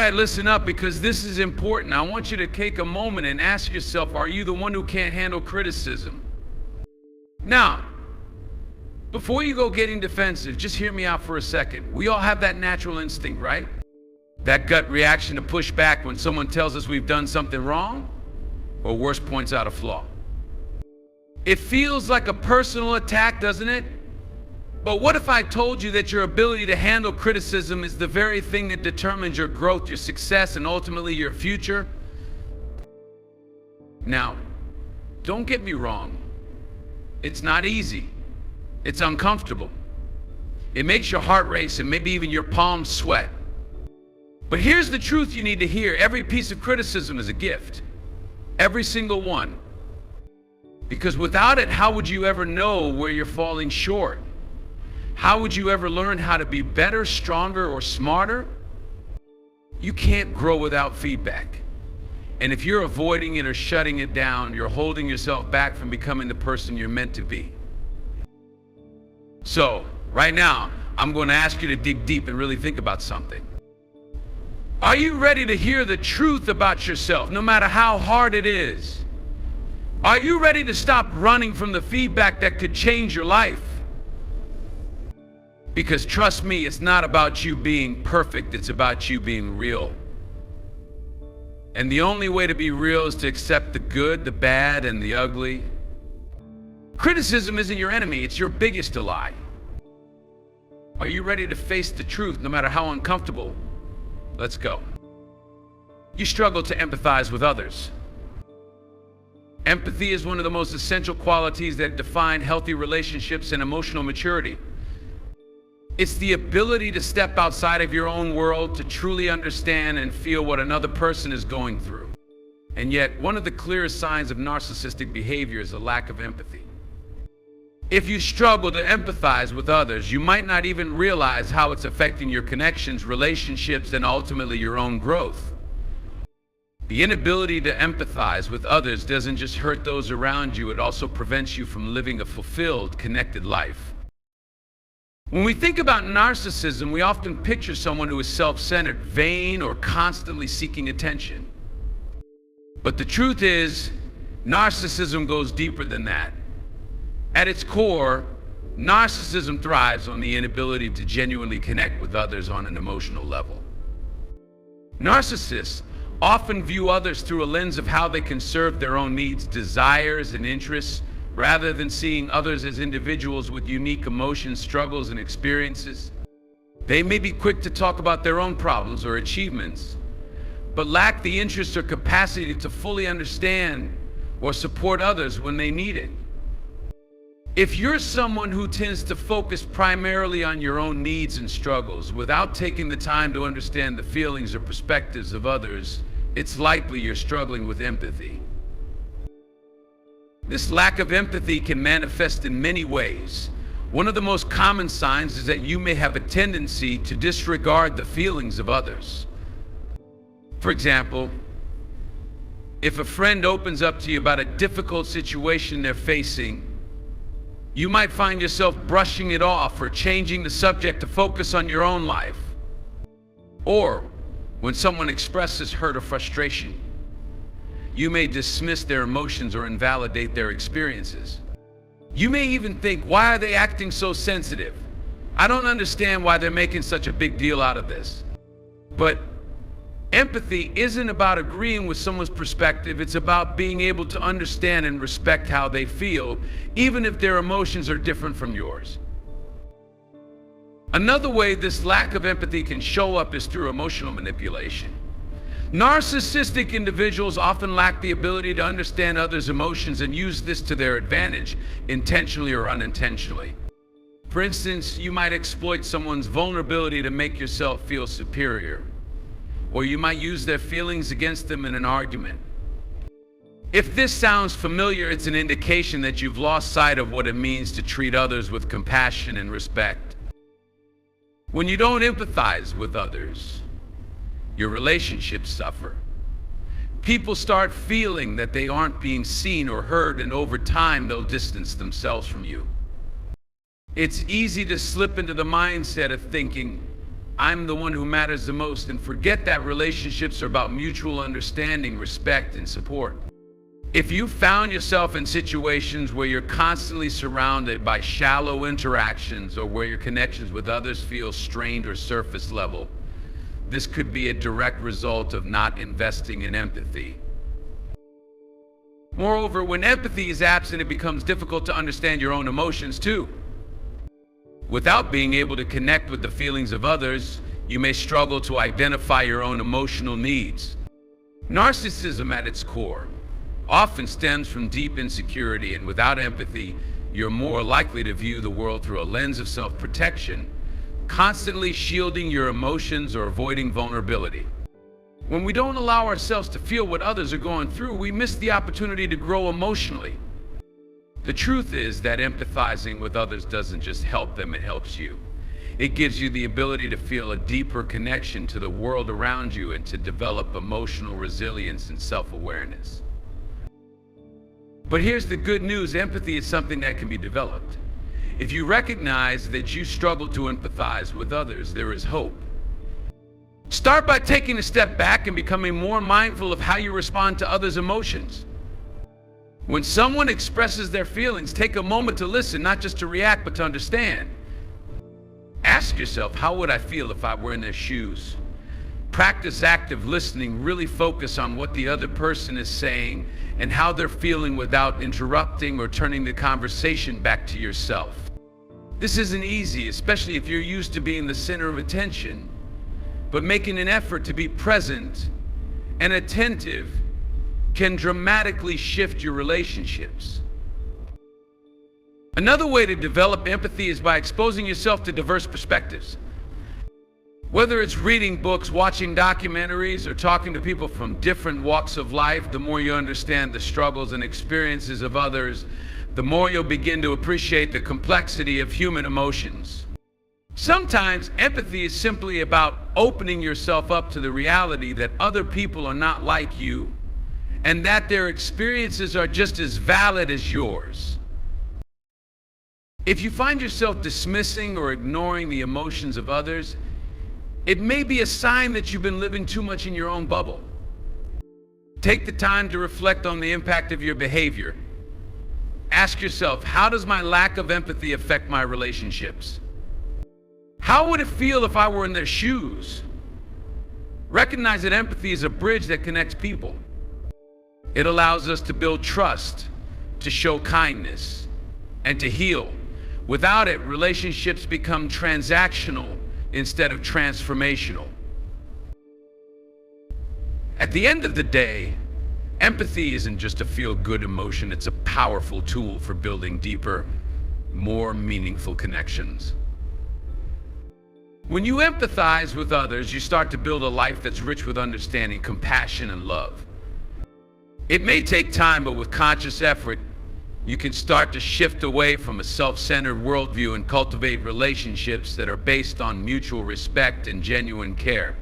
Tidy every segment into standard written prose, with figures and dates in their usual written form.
right, listen up because this is important. I want you to take a moment and ask yourself, are you the one who can't handle criticism? Now, before you go getting defensive, just hear me out for a second. We all have that natural instinct, right? That gut reaction to push back when someone tells us we've done something wrong, or worse, points out a flaw. It feels like a personal attack, doesn't it? But what if I told you that your ability to handle criticism is the very thing that determines your growth, your success, and ultimately your future? Now, don't get me wrong. It's not easy. It's uncomfortable. It makes your heart race and maybe even your palms sweat. But here's the truth you need to hear. Every piece of criticism is a gift. Every single one. Because without it, how would you ever know where you're falling short? How would you ever learn how to be better, stronger, or smarter? You can't grow without feedback. And if you're avoiding it or shutting it down, you're holding yourself back from becoming the person you're meant to be. So, right now, I'm going to ask you to dig deep and really think about something. Are you ready to hear the truth about yourself, no matter how hard it is? Are you ready to stop running from the feedback that could change your life? Because trust me, it's not about you being perfect, it's about you being real. And the only way to be real is to accept the good, the bad, and the ugly. Criticism isn't your enemy, it's your biggest ally. Are you ready to face the truth, no matter how uncomfortable? Let's go. You struggle to empathize with others. Empathy is one of the most essential qualities that define healthy relationships and emotional maturity. It's the ability to step outside of your own world to truly understand and feel what another person is going through. And yet, one of the clearest signs of narcissistic behavior is a lack of empathy. If you struggle to empathize with others, you might not even realize how it's affecting your connections, relationships, and ultimately your own growth. The inability to empathize with others doesn't just hurt those around you, it also prevents you from living a fulfilled, connected life. When we think about narcissism, we often picture someone who is self-centered, vain, or constantly seeking attention. But the truth is, narcissism goes deeper than that. At its core, narcissism thrives on the inability to genuinely connect with others on an emotional level. Narcissists often view others through a lens of how they can serve their own needs, desires, and interests, rather than seeing others as individuals with unique emotions, struggles, and experiences. They may be quick to talk about their own problems or achievements, but lack the interest or capacity to fully understand or support others when they need it. If you're someone who tends to focus primarily on your own needs and struggles without taking the time to understand the feelings or perspectives of others, it's likely you're struggling with empathy. This lack of empathy can manifest in many ways. One of the most common signs is that you may have a tendency to disregard the feelings of others. For example, if a friend opens up to you about a difficult situation they're facing, you might find yourself brushing it off or changing the subject to focus on your own life. Or when someone expresses hurt or frustration, you may dismiss their emotions or invalidate their experiences. You may even think, why are they acting so sensitive? I don't understand why they're making such a big deal out of this. But empathy isn't about agreeing with someone's perspective, it's about being able to understand and respect how they feel, even if their emotions are different from yours. Another way this lack of empathy can show up is through emotional manipulation. Narcissistic individuals often lack the ability to understand others' emotions and use this to their advantage, intentionally or unintentionally. For instance, you might exploit someone's vulnerability to make yourself feel superior. Or you might use their feelings against them in an argument. If this sounds familiar, it's an indication that you've lost sight of what it means to treat others with compassion and respect. When you don't empathize with others, your relationships suffer. People start feeling that they aren't being seen or heard, and over time they'll distance themselves from you. It's easy to slip into the mindset of thinking, I'm the one who matters the most, and forget that relationships are about mutual understanding, respect, and support. If you found yourself in situations where you're constantly surrounded by shallow interactions or where your connections with others feel strained or surface level, this could be a direct result of not investing in empathy. Moreover, when empathy is absent, it becomes difficult to understand your own emotions too. Without being able to connect with the feelings of others, you may struggle to identify your own emotional needs. Narcissism at its core often stems from deep insecurity, and without empathy, you're more likely to view the world through a lens of self-protection, constantly shielding your emotions or avoiding vulnerability. When we don't allow ourselves to feel what others are going through, we miss the opportunity to grow emotionally. The truth is that empathizing with others doesn't just help them, it helps you. It gives you the ability to feel a deeper connection to the world around you and to develop emotional resilience and self-awareness. But here's the good news: empathy is something that can be developed. If you recognize that you struggle to empathize with others, there is hope. Start by taking a step back and becoming more mindful of how you respond to others' emotions. When someone expresses their feelings, take a moment to listen, not just to react, but to understand. Ask yourself, how would I feel if I were in their shoes? Practice active listening. Really focus on what the other person is saying and how they're feeling without interrupting or turning the conversation back to yourself. This isn't easy, especially if you're used to being the center of attention, but making an effort to be present and attentive can dramatically shift your relationships. Another way to develop empathy is by exposing yourself to diverse perspectives. Whether it's reading books, watching documentaries, or talking to people from different walks of life, the more you understand the struggles and experiences of others, the more you'll begin to appreciate the complexity of human emotions. Sometimes empathy is simply about opening yourself up to the reality that other people are not like you, and that their experiences are just as valid as yours. If you find yourself dismissing or ignoring the emotions of others, it may be a sign that you've been living too much in your own bubble. Take the time to reflect on the impact of your behavior. Ask yourself, how does my lack of empathy affect my relationships? How would it feel if I were in their shoes? Recognize that empathy is a bridge that connects people. It allows us to build trust, to show kindness, and to heal. Without it, relationships become transactional instead of transformational. At the end of the day, empathy isn't just a feel-good emotion, it's a powerful tool for building deeper, more meaningful connections. When you empathize with others, you start to build a life that's rich with understanding, compassion, and love. It may take time, but with conscious effort, you can start to shift away from a self-centered worldview and cultivate relationships that are based on mutual respect and genuine care.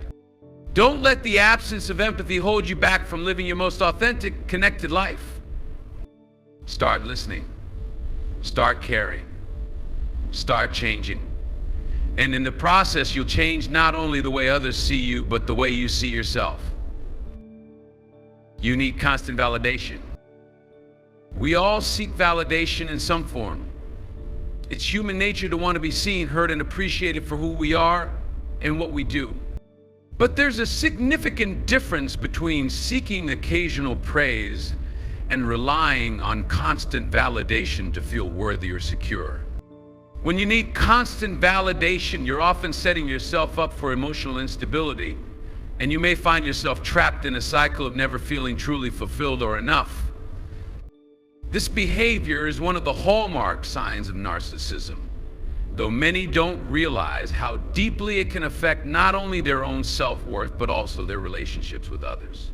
Don't let the absence of empathy hold you back from living your most authentic, connected life. Start listening. Start caring. Start changing. And in the process, you'll change not only the way others see you, but the way you see yourself. You need constant validation. We all seek validation in some form. It's human nature to want to be seen, heard, and appreciated for who we are and what we do. But there's a significant difference between seeking occasional praise and relying on constant validation to feel worthy or secure. When you need constant validation, you're often setting yourself up for emotional instability, and you may find yourself trapped in a cycle of never feeling truly fulfilled or enough. This behavior is one of the hallmark signs of narcissism, though many don't realize how deeply it can affect not only their own self-worth, but also their relationships with others.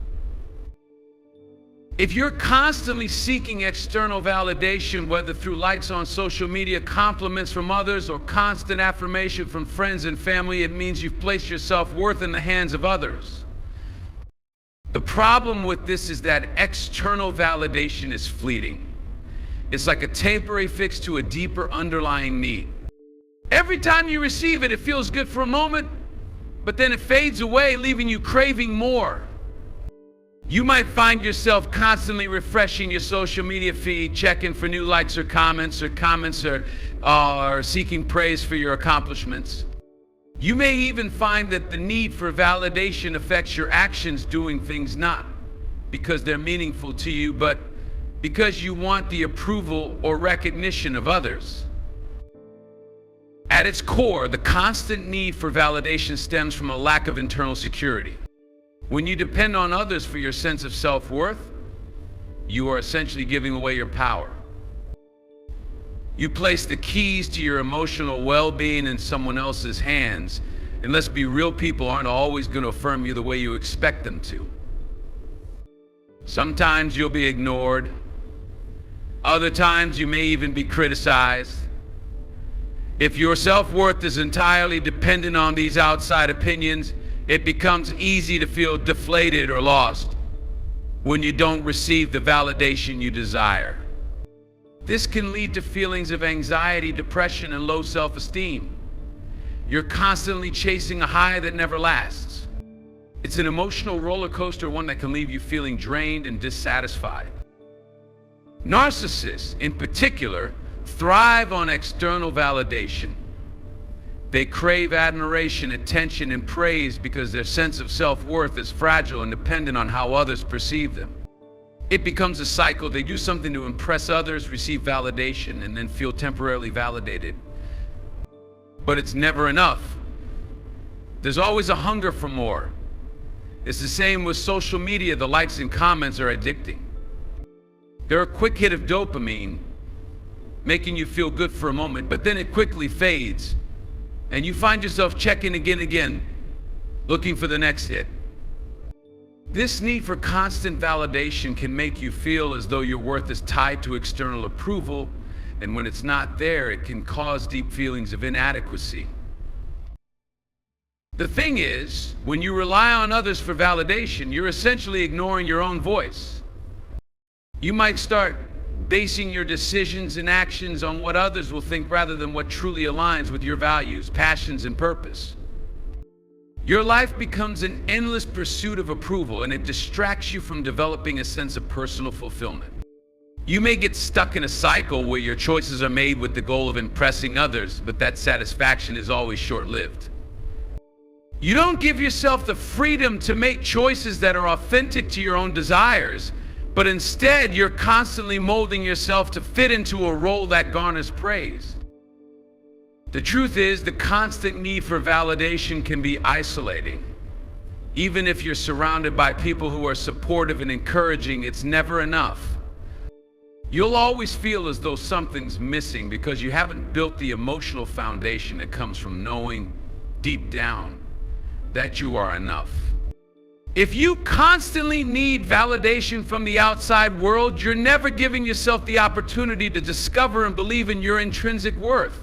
If you're constantly seeking external validation, whether through likes on social media, compliments from others, or constant affirmation from friends and family, it means you've placed your self-worth in the hands of others. The problem with this is that external validation is fleeting. It's like a temporary fix to a deeper underlying need. Every time you receive it, it feels good for a moment, but then it fades away, leaving you craving more. You might find yourself constantly refreshing your social media feed, checking for new likes or comments, or seeking praise for your accomplishments. You may even find that the need for validation affects your actions, doing things not because they're meaningful to you, but because you want the approval or recognition of others. At its core, the constant need for validation stems from a lack of internal security. When you depend on others for your sense of self-worth, you are essentially giving away your power. You place the keys to your emotional well-being in someone else's hands, and let's be real, people aren't always going to affirm you the way you expect them to. Sometimes you'll be ignored. Other times you may even be criticized. If your self-worth is entirely dependent on these outside opinions, it becomes easy to feel deflated or lost when you don't receive the validation you desire. This can lead to feelings of anxiety, depression, and low self-esteem. You're constantly chasing a high that never lasts. It's an emotional roller coaster, one that can leave you feeling drained and dissatisfied. Narcissists, in particular, thrive on external validation. They crave admiration, attention, and praise because their sense of self-worth is fragile and dependent on how others perceive them. It becomes a cycle. They do something to impress others, receive validation, and then feel temporarily validated. But it's never enough. There's always a hunger for more. It's the same with social media. The likes and comments are addicting. They're a quick hit of dopamine, making you feel good for a moment, but then it quickly fades, and you find yourself checking again, looking for the next hit. This need for constant validation can make you feel as though your worth is tied to external approval, and when it's not there, it can cause deep feelings of inadequacy. The thing is, when you rely on others for validation, you're essentially ignoring your own voice. You might start basing your decisions and actions on what others will think rather than what truly aligns with your values, passions, and purpose. Your life becomes an endless pursuit of approval, and it distracts you from developing a sense of personal fulfillment. You may get stuck in a cycle where your choices are made with the goal of impressing others, but that satisfaction is always short-lived. You don't give yourself the freedom to make choices that are authentic to your own desires, but instead you're constantly molding yourself to fit into a role that garners praise. The truth is, the constant need for validation can be isolating. Even if you're surrounded by people who are supportive and encouraging, it's never enough. You'll always feel as though something's missing because you haven't built the emotional foundation that comes from knowing deep down that you are enough. If you constantly need validation from the outside world, you're never giving yourself the opportunity to discover and believe in your intrinsic worth.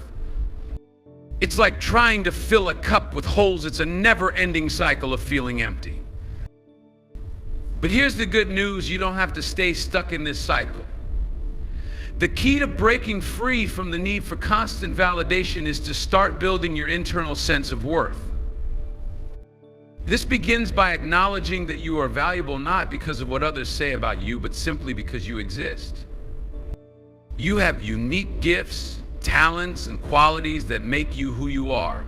It's like trying to fill a cup with holes. It's a never-ending cycle of feeling empty. But here's the good news: you don't have to stay stuck in this cycle. The key to breaking free from the need for constant validation is to start building your internal sense of worth. This begins by acknowledging that you are valuable not because of what others say about you, but simply because you exist. You have unique gifts, talents, and qualities that make you who you are.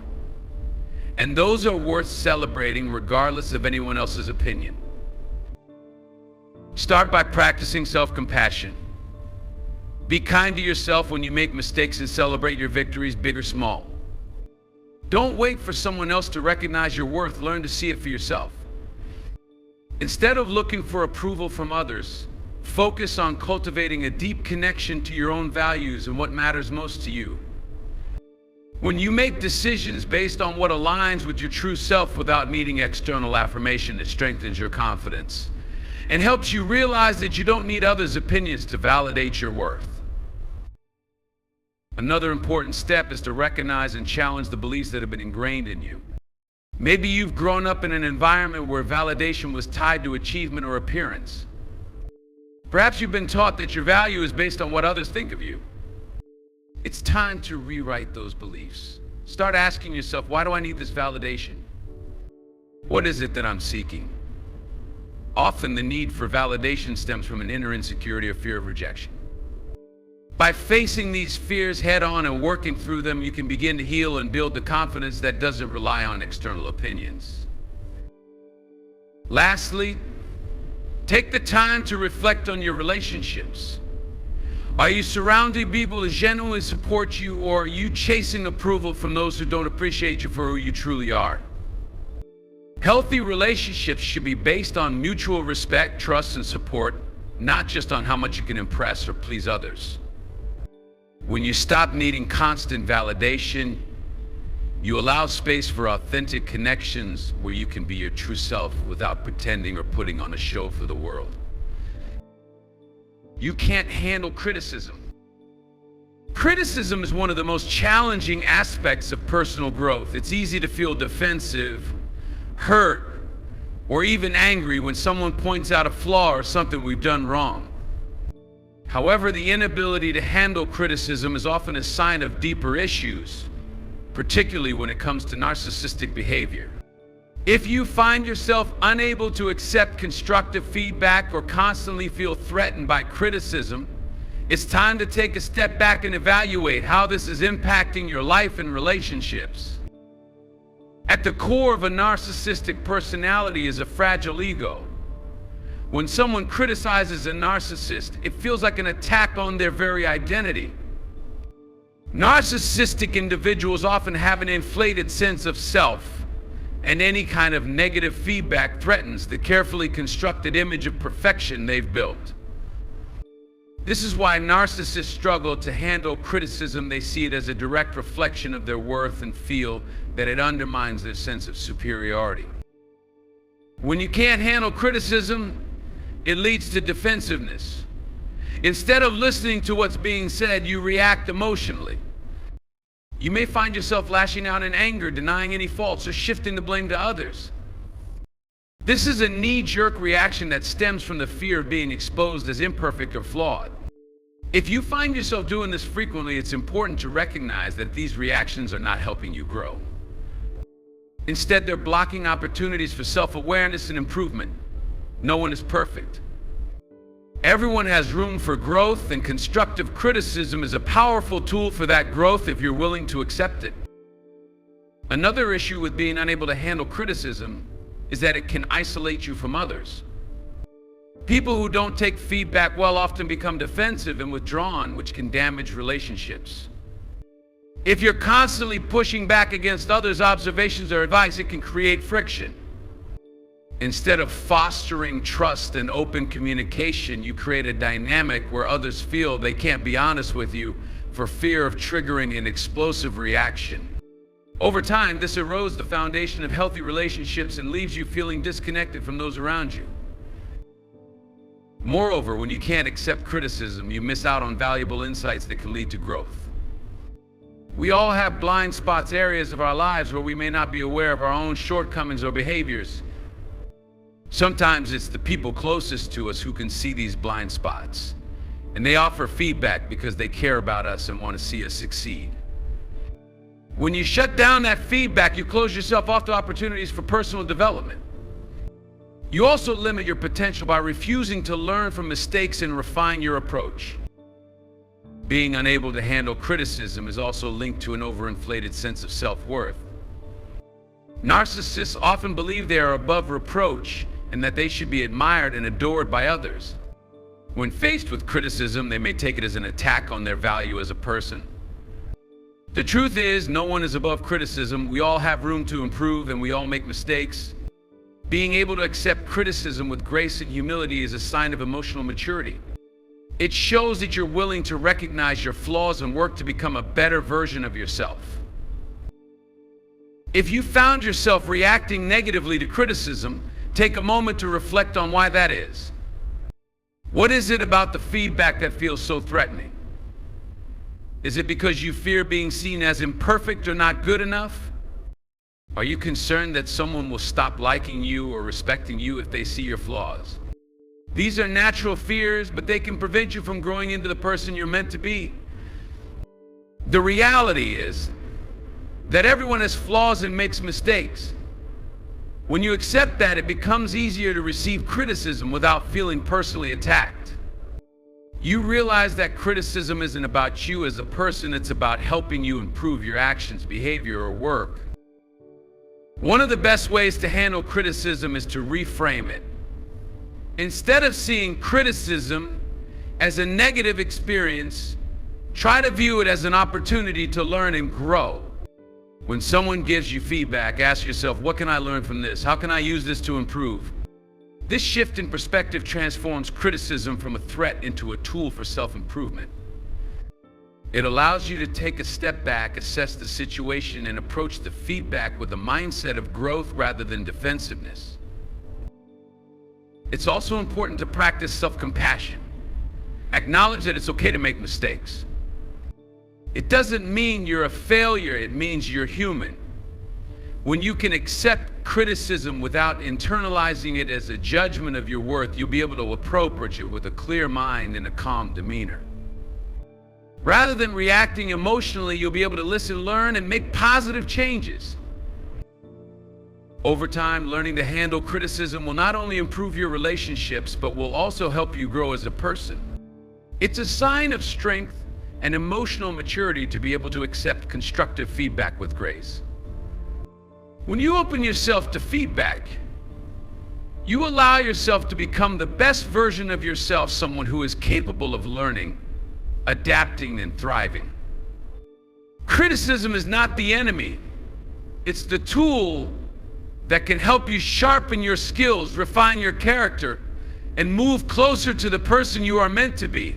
And those are worth celebrating regardless of anyone else's opinion. Start by practicing self-compassion. Be kind to yourself when you make mistakes and celebrate your victories, big or small. Don't wait for someone else to recognize your worth. Learn to see it for yourself. Instead of looking for approval from others, focus on cultivating a deep connection to your own values and what matters most to you. When you make decisions based on what aligns with your true self without needing external affirmation, it strengthens your confidence and helps you realize that you don't need others' opinions to validate your worth. Another important step is to recognize and challenge the beliefs that have been ingrained in you. Maybe you've grown up in an environment where validation was tied to achievement or appearance. Perhaps you've been taught that your value is based on what others think of you. It's time to rewrite those beliefs. Start asking yourself, why do I need this validation? What is it that I'm seeking? Often the need for validation stems from an inner insecurity or fear of rejection. By facing these fears head on and working through them, you can begin to heal and build the confidence that doesn't rely on external opinions. Lastly, take the time to reflect on your relationships. Are you surrounding people who genuinely support you, or are you chasing approval from those who don't appreciate you for who you truly are? Healthy relationships should be based on mutual respect, trust, and support, not just on how much you can impress or please others. When you stop needing constant validation, you allow space for authentic connections where you can be your true self without pretending or putting on a show for the world. You can't handle criticism. Criticism is one of the most challenging aspects of personal growth. It's easy to feel defensive, hurt, or even angry when someone points out a flaw or something we've done wrong. However, the inability to handle criticism is often a sign of deeper issues, particularly when it comes to narcissistic behavior. If you find yourself unable to accept constructive feedback or constantly feel threatened by criticism, it's time to take a step back and evaluate how this is impacting your life and relationships. At the core of a narcissistic personality is a fragile ego. When someone criticizes a narcissist, it feels like an attack on their very identity. Narcissistic individuals often have an inflated sense of self, and any kind of negative feedback threatens the carefully constructed image of perfection they've built. This is why narcissists struggle to handle criticism. They see it as a direct reflection of their worth and feel that it undermines their sense of superiority. When you can't handle criticism, it leads to defensiveness. Instead of listening to what's being said, you react emotionally. You may find yourself lashing out in anger, denying any faults, or shifting the blame to others. This is a knee-jerk reaction that stems from the fear of being exposed as imperfect or flawed. If you find yourself doing this frequently, it's important to recognize that these reactions are not helping you grow. Instead, they're blocking opportunities for self-awareness and improvement. No one is perfect. Everyone has room for growth, and constructive criticism is a powerful tool for that growth if you're willing to accept it. Another issue with being unable to handle criticism is that it can isolate you from others. People who don't take feedback well often become defensive and withdrawn, which can damage relationships. If you're constantly pushing back against others' observations or advice, it can create friction. Instead of fostering trust and open communication, you create a dynamic where others feel they can't be honest with you for fear of triggering an explosive reaction. Over time, this erodes the foundation of healthy relationships and leaves you feeling disconnected from those around you. Moreover, when you can't accept criticism, you miss out on valuable insights that can lead to growth. We all have blind spots, areas of our lives where we may not be aware of our own shortcomings or behaviors. Sometimes it's the people closest to us who can see these blind spots, and they offer feedback because they care about us and want to see us succeed. When you shut down that feedback, you close yourself off to opportunities for personal development. You also limit your potential by refusing to learn from mistakes and refine your approach. Being unable to handle criticism is also linked to an overinflated sense of self-worth. Narcissists often believe they are above reproach and that they should be admired and adored by others. When faced with criticism, they may take it as an attack on their value as a person. The truth is, no one is above criticism. We all have room to improve, and we all make mistakes. Being able to accept criticism with grace and humility is a sign of emotional maturity. It shows that you're willing to recognize your flaws and work to become a better version of yourself. If you found yourself reacting negatively to criticism, take a moment to reflect on why that is. What is it about the feedback that feels so threatening? Is it because you fear being seen as imperfect or not good enough? Are you concerned that someone will stop liking you or respecting you if they see your flaws? These are natural fears, but they can prevent you from growing into the person you're meant to be. The reality is that everyone has flaws and makes mistakes. When you accept that, it becomes easier to receive criticism without feeling personally attacked. You realize that criticism isn't about you as a person, it's about helping you improve your actions, behavior, or work. One of the best ways to handle criticism is to reframe it. Instead of seeing criticism as a negative experience, try to view it as an opportunity to learn and grow. When someone gives you feedback, ask yourself, what can I learn from this? How can I use this to improve? This shift in perspective transforms criticism from a threat into a tool for self-improvement. It allows you to take a step back, assess the situation, and approach the feedback with a mindset of growth rather than defensiveness. It's also important to practice self-compassion. Acknowledge that it's okay to make mistakes. It doesn't mean you're a failure, it means you're human. When you can accept criticism without internalizing it as a judgment of your worth, you'll be able to approach it with a clear mind and a calm demeanor. Rather than reacting emotionally, you'll be able to listen, learn, and make positive changes. Over time, learning to handle criticism will not only improve your relationships, but will also help you grow as a person. It's a sign of strength and emotional maturity to be able to accept constructive feedback with grace. When you open yourself to feedback, you allow yourself to become the best version of yourself, someone who is capable of learning, adapting, and thriving. Criticism is not the enemy. It's the tool that can help you sharpen your skills, refine your character, and move closer to the person you are meant to be.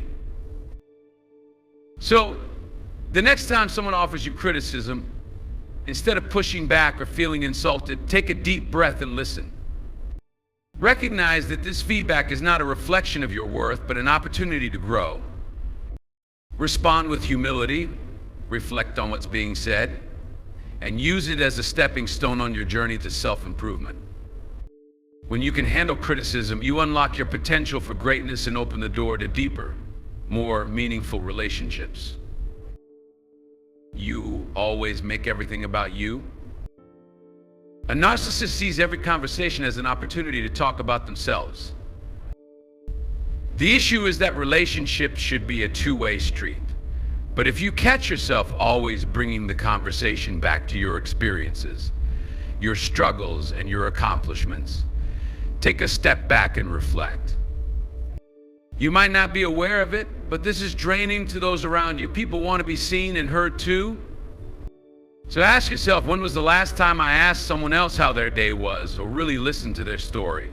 So, the next time someone offers you criticism, instead of pushing back or feeling insulted, take a deep breath and listen. Recognize that this feedback is not a reflection of your worth, but an opportunity to grow. Respond with humility, reflect on what's being said, and use it as a stepping stone on your journey to self-improvement. When you can handle criticism, you unlock your potential for greatness and open the door to deeper, more meaningful relationships. You always make everything about you. A narcissist sees every conversation as an opportunity to talk about themselves. The issue is that relationships should be a two-way street. But if you catch yourself always bringing the conversation back to your experiences, your struggles, and your accomplishments, take a step back and reflect. You might not be aware of it, but this is draining to those around you. People want to be seen and heard too. So ask yourself, when was the last time I asked someone else how their day was, or really listened to their story?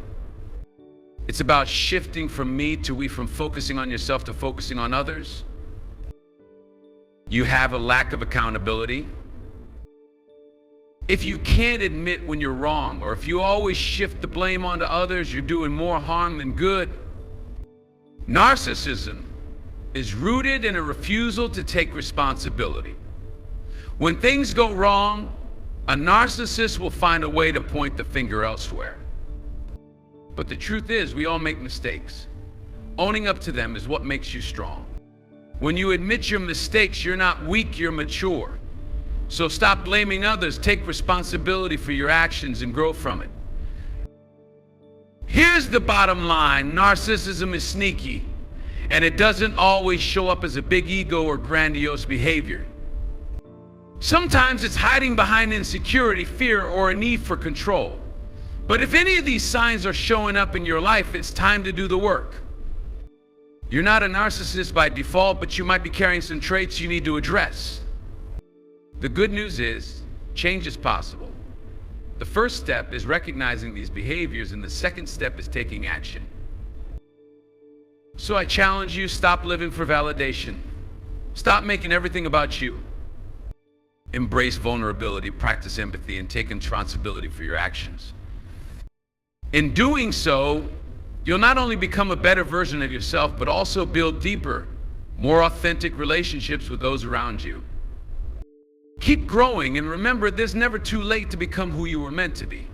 It's about shifting from me to we, from focusing on yourself to focusing on others. You have a lack of accountability. If you can't admit when you're wrong, or if you always shift the blame onto others, you're doing more harm than good. Narcissism is rooted in a refusal to take responsibility. When things go wrong, a narcissist will find a way to point the finger elsewhere. But the truth is, we all make mistakes. Owning up to them is what makes you strong. When you admit your mistakes, you're not weak, you're mature. So stop blaming others, take responsibility for your actions and grow from it. Here's the bottom line: narcissism is sneaky, and it doesn't always show up as a big ego or grandiose behavior. Sometimes it's hiding behind insecurity, fear, or a need for control. But if any of these signs are showing up in your life, it's time to do the work. You're not a narcissist by default, but you might be carrying some traits you need to address. The good news is, change is possible. The first step is recognizing these behaviors, and the second step is taking action. So I challenge you, stop living for validation. Stop making everything about you. Embrace vulnerability, practice empathy, and take responsibility for your actions. In doing so, you'll not only become a better version of yourself, but also build deeper, more authentic relationships with those around you. Keep growing, and remember, there's never too late to become who you were meant to be.